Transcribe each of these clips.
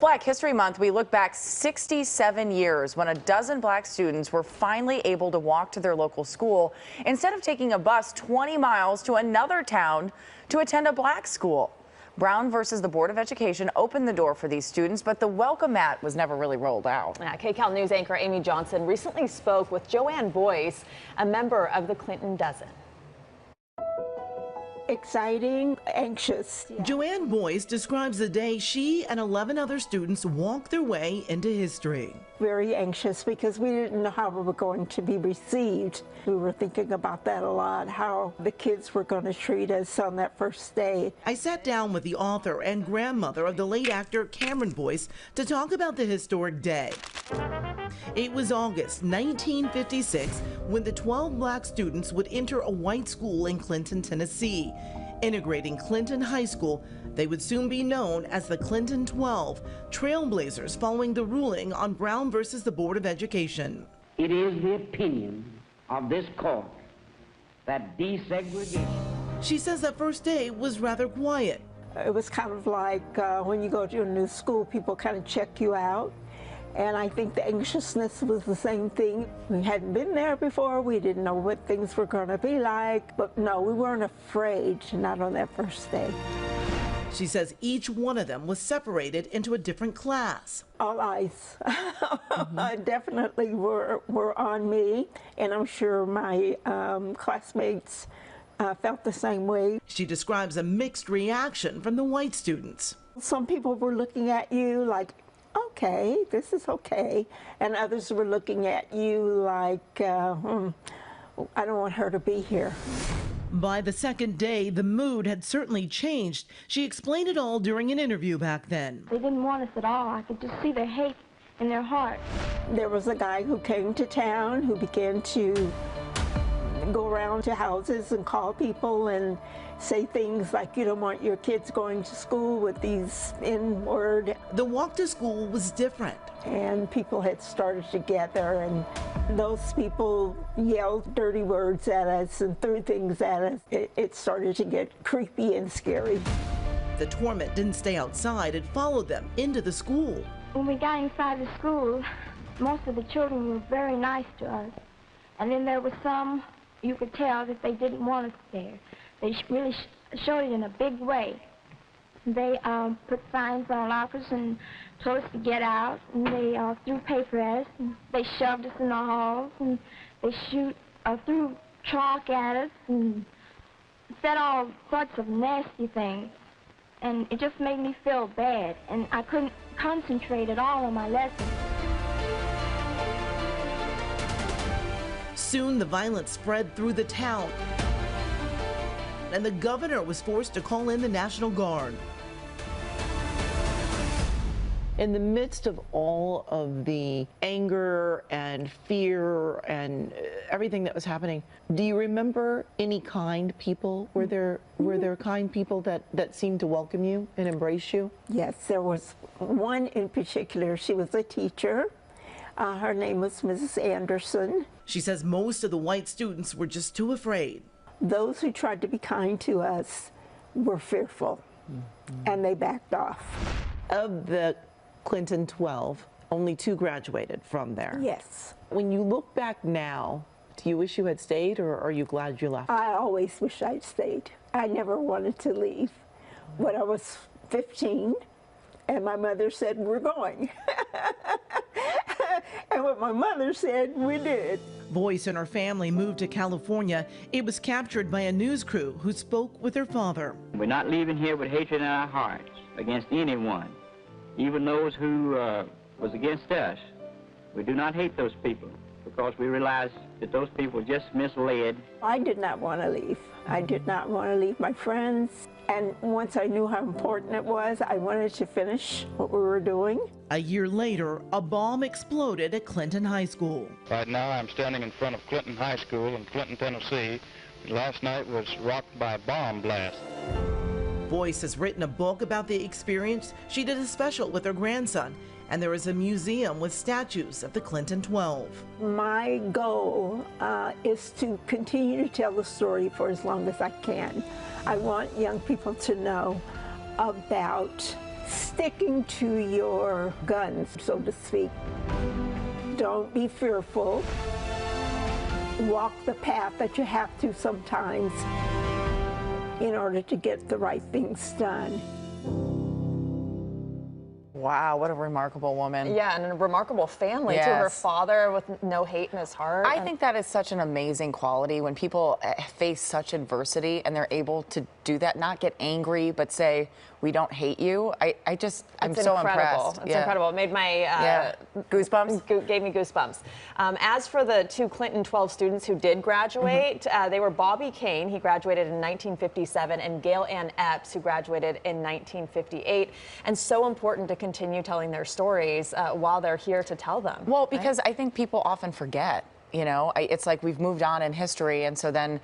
Black History Month, we look back 67 years when a dozen black students were finally able to walk to their local school instead of taking a bus 20 miles to another town to attend a black school. Brown versus the Board of Education opened the door for these students, but the welcome mat was never really rolled out. KCAL News anchor Amy Johnson recently spoke with Jo Ann Boyce, a member of the Clinton Dozen. Exciting, anxious. Yeah. Jo Ann Boyce describes the day she and 11 other students walked their way into history. Very anxious because we didn't know how we were going to be received. We were thinking about that a lot, how the kids were going to treat us on that first day. I sat down with the author and grandmother of the late actor Cameron Boyce to talk about the historic day. It was August 1956 when the 12 black students would enter a white school in Clinton, Tennessee. Integrating Clinton High School, they would soon be known as the Clinton 12, trailblazers following the ruling on Brown versus the Board of Education. It is the opinion of this court that desegregation. She says that first day was rather quiet. It was kind of like when you go to a new school, people kind of check you out. And I think the anxiousness was the same thing. We hadn't been there before. We didn't know what things were going to be like. But no, we weren't afraid, not on that first day. She says each one of them was separated into a different class. All eyes definitely were on me. And I'm sure my classmates felt the same way. She describes a mixed reaction from the white students. Some people were looking at you like, okay, this is okay. And others were looking at you like, I don't want her to be here. By the second day, the mood had certainly changed. She explained it all during an interview back then. They didn't want us at all. I could just see their hate in their heart. There was a guy who came to town who began to go around to houses and call people and say things like, you don't want your kids going to school with these N-word. The walk to school was different. And people had started to gather, and those people yelled dirty words at us and threw things at us. It started to get creepy and scary. The torment didn't stay outside. It followed them into the school. When we got inside the school, most of the children were very nice to us. And then there were some, you could tell that they didn't want us there. They really showed it in a big way. They put signs on lockers and told us to get out, and they threw paper at us, and they shoved us in the halls, and they threw chalk at us, and said all sorts of nasty things. And it just made me feel bad, and I couldn't concentrate at all on my lessons. Soon the violence spread through the town, and the governor was forced to call in the National Guard. In the midst of all of the anger and fear and everything that was happening, do you remember any kind people? Were there kind people that seemed to welcome you and embrace you? Yes, there was one in particular. She was a teacher. Her name was Mrs. Anderson. She says most of the white students were just too afraid. Those who tried to be kind to us were fearful, and they backed off. Of the Clinton 12, only 2 graduated from there. Yes. When you look back now, do you wish you had stayed, or are you glad you left? I always wish I'd stayed. I never wanted to leave. When I was 15, and my mother said, we're going. And what my mother said, we did. Boyce and her family moved to California. It was captured by a news crew who spoke with her father. We're not leaving here with hatred in our hearts against anyone, even those who was against us. We do not hate those people because we realize that those people just misled. I did not want to leave. I did not want to leave my friends. And once I knew how important it was, I wanted to finish what we were doing. A year later, a bomb exploded at Clinton High School. Right now, I'm standing in front of Clinton High School in Clinton, Tennessee. Last night was rocked by a bomb blast. Boyce has written a book about the experience. She did a special with her grandson, and there is a museum with statues of the Clinton 12. My goal is to continue to tell the story for as long as I can. I want young people to know about sticking to your guns, so to speak. Don't be fearful. Walk the path that you have to sometimes in order to get the right things done. Wow, what a remarkable woman. Yeah, and a remarkable family too. Her Yes. father with no hate in his heart. I think that is such an amazing quality when people face such adversity and they're able to do that, not get angry, but say, we don't hate you. I'm It's so incredible. impressed. It's incredible. It made my goosebumps. Gave me goosebumps. As for the two Clinton 12 students who did graduate, they were Bobby Kane, he graduated in 1957, and Gail Ann Epps, who graduated in 1958. And so important to continue telling their stories while they're here to tell them. Well, because I think people often forget. You know, it's like we've moved on in history, and so then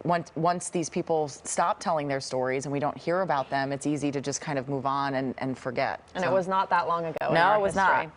once these people stop telling their stories and we don't hear about them, it's easy to just kind of move on and forget. And it was not that long ago. No, it was not.